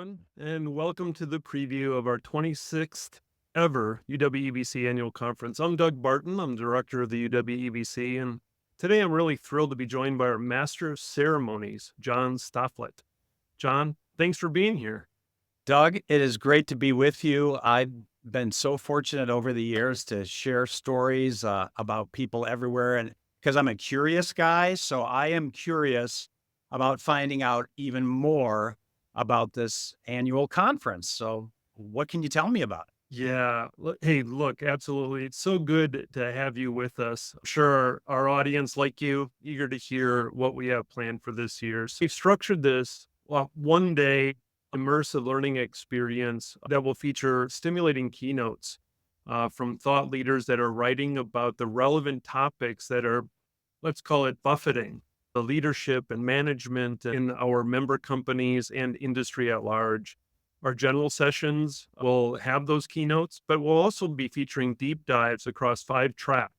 everyone, and welcome to the preview of our 26th ever UWEBC Annual Conference. I'm Doug Barton. I'm director of the UWEBC, and today I'm really thrilled to be joined by our Master of Ceremonies, John Stofflet. John, thanks for being here. Doug, it is great to be with you. I've been so fortunate over the years to share stories about people everywhere. And because I'm a curious guy, so I am curious about finding out even more about this annual conference. So, what can you tell me about it? Yeah. Hey, look, absolutely. It's so good to have you with us. I'm sure our audience, like you, eager to hear what we have planned for this year. So we've structured this one day immersive learning experience that will feature stimulating keynotes from thought leaders that are writing about the relevant topics that are, let's call it buffeting the leadership and management in our member companies and industry at large. Our general sessions will have those keynotes, but we'll also be featuring deep dives across 5 tracks.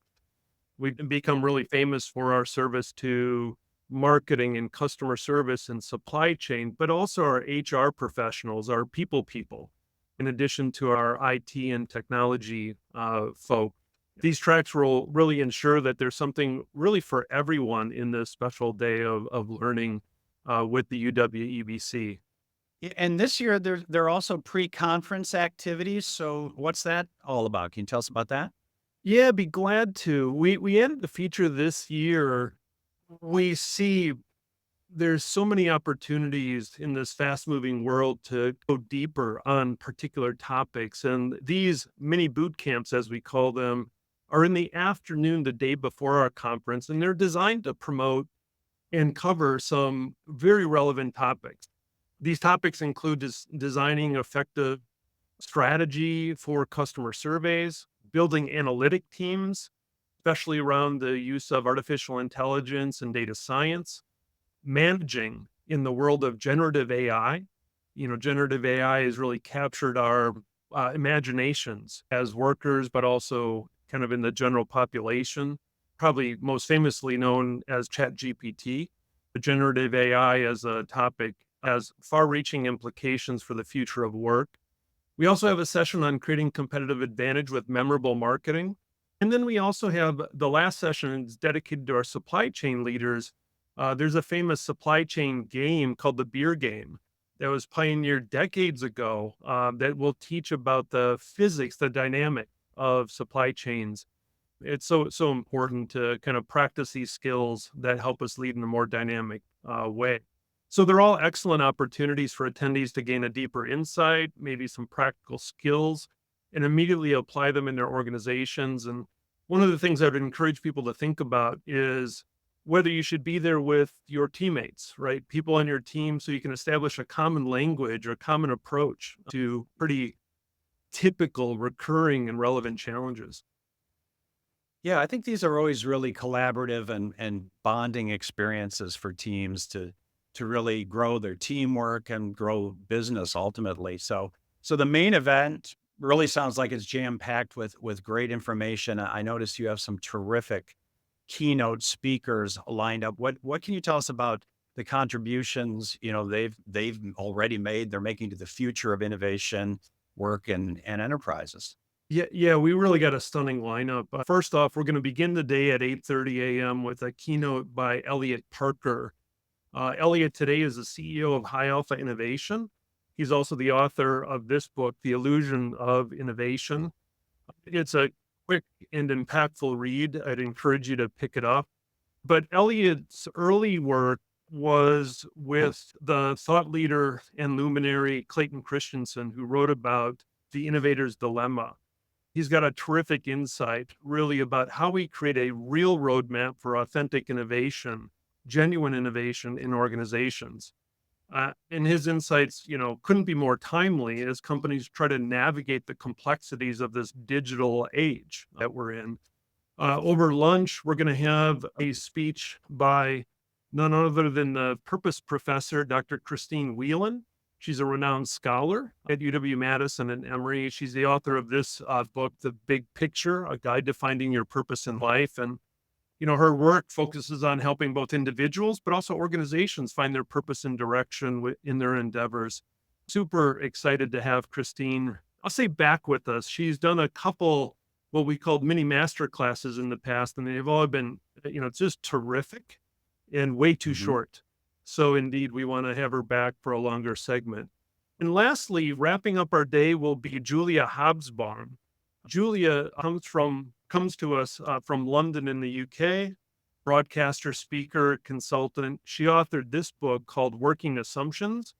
We've become really famous for our service to marketing and customer service and supply chain, but also our HR professionals, our people, in addition to our IT and technology folk. These tracks will really ensure that there's something really for everyone in this special day of learning with the UWEBC. And this year, there are also pre-conference activities. So, what's that all about? Can you tell us about that? Yeah, be glad to. We added the feature this year. We see there's so many opportunities in this fast moving world to go deeper on particular topics. And these mini boot camps, as we call them, are in the afternoon, the day before our conference, and they're designed to promote and cover some very relevant topics. These topics include designing effective strategy for customer surveys, building analytic teams, especially around the use of artificial intelligence and data science, managing in the world of generative AI. Generative AI has really captured our imaginations as workers, but also kind of in the general population, probably most famously known as ChatGPT. But generative AI as a topic has far reaching implications for the future of work. We also have a session on creating competitive advantage with memorable marketing. And then we also have the last session is dedicated to our supply chain leaders. There's a famous supply chain game called the beer game that was pioneered decades ago that will teach about the physics, the dynamic of supply chains. It's so important to kind of practice these skills that help us lead in a more dynamic way. So they're all excellent opportunities for attendees to gain a deeper insight, maybe some practical skills, and immediately apply them in their organizations. And one of the things I would encourage people to think about is whether you should be there with your teammates, right? People on your team, so you can establish a common language or common approach to pretty typical, recurring, and relevant challenges. Yeah, I think these are always really collaborative and bonding experiences for teams to really grow their teamwork and grow business ultimately. So the main event really sounds like it's jam packed with great information. I noticed you have some terrific keynote speakers lined up. What can you tell us about the contributions they've already made? They're making to the future of innovation, work, and enterprises. Yeah, we really got a stunning lineup. First off, we're going to begin the day at 8:30 a.m. with a keynote by Elliot Parker. Elliot today is the CEO of High Alpha Innovation. He's also the author of this book, The Illusion of Innovation. It's a quick and impactful read. I'd encourage you to pick it up. But Elliot's early work was with the thought leader and luminary Clayton Christensen, who wrote about the innovator's dilemma. He's got a terrific insight really about how we create a real roadmap for authentic innovation, genuine innovation in organizations. And his insights, couldn't be more timely as companies try to navigate the complexities of this digital age that we're in. Over lunch, we're going to have a speech by none other than the purpose professor, Dr. Christine Whelan. She's a renowned scholar at UW-Madison and Emory. She's the author of this book, The Big Picture, A Guide to Finding Your Purpose in Life. And her work focuses on helping both individuals, but also organizations find their purpose and direction in their endeavors. Super excited to have Christine, I'll say, back with us. She's done a couple what we called mini master classes in the past, and they've all been, just terrific and way too Mhm. short. So indeed, we want to have her back for a longer segment. And lastly, wrapping up our day will be Julia Hobsbawm. Julia comes to us from London in the UK, broadcaster, speaker, consultant. She authored this book called Working Assumptions,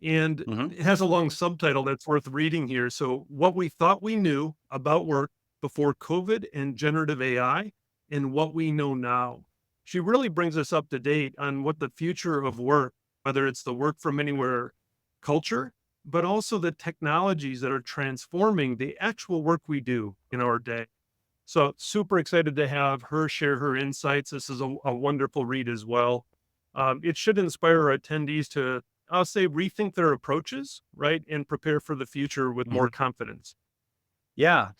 and Mhm. it has a long subtitle that's worth reading here. So, what we thought we knew about work before COVID and generative AI, and what we know now. She really brings us up to date on what the future of work, whether it's the work from anywhere culture, but also the technologies that are transforming the actual work we do in our day. So, super excited to have her share her insights. This is a wonderful read as well. It should inspire our attendees to, I'll say, rethink their approaches, right? And prepare for the future with more Mhm. confidence. Yeah.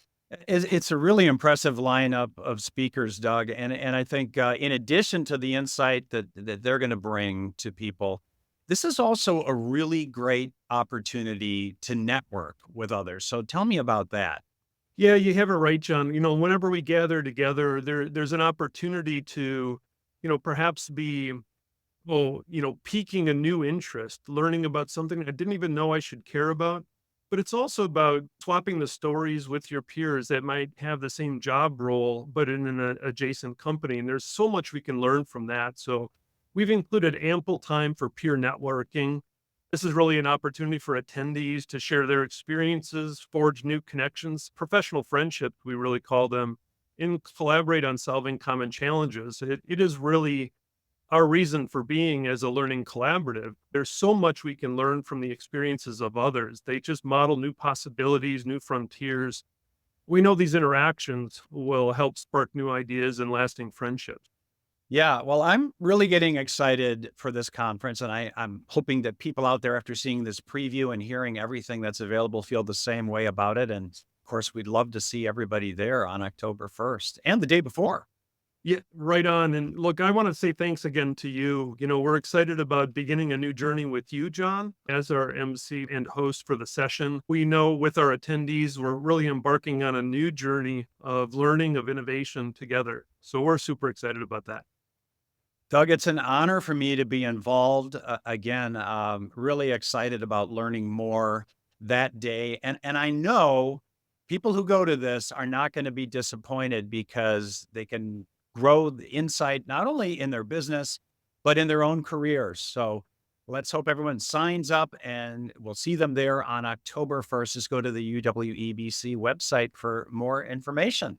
It's a really impressive lineup of speakers, Doug, and I think, in addition to the insight that they're gonna bring to people, this is also a really great opportunity to network with others. So tell me about that. Yeah, you have it right, John. Whenever we gather together, there's an opportunity to, perhaps be, piquing a new interest, learning about something I didn't even know I should care about. But it's also about swapping the stories with your peers that might have the same job role, but in an adjacent company. And there's so much we can learn from that. So we've included ample time for peer networking. This is really an opportunity for attendees to share their experiences, forge new connections, professional friendships, we really call them, and collaborate on solving common challenges. It is really our reason for being as a learning collaborative. There's so much we can learn from the experiences of others. They just model new possibilities, new frontiers. We know these interactions will help spark new ideas and lasting friendships. Yeah, well, I'm really getting excited for this conference, and I'm hoping that people out there, after seeing this preview and hearing everything that's available, feel the same way about it. And of course, we'd love to see everybody there on October 1st and the day before. Yeah, right on. And look, I want to say thanks again to you. We're excited about beginning a new journey with you, John, as our MC and host for the session. We know with our attendees, we're really embarking on a new journey of learning, of innovation together. So we're super excited about that. Doug, it's an honor for me to be involved. Again, really excited about learning more that day. And I know people who go to this are not going to be disappointed because they can grow the insight not only in their business, but in their own careers. So let's hope everyone signs up and we'll see them there on October 1st. Just go to the UWEBC website for more information.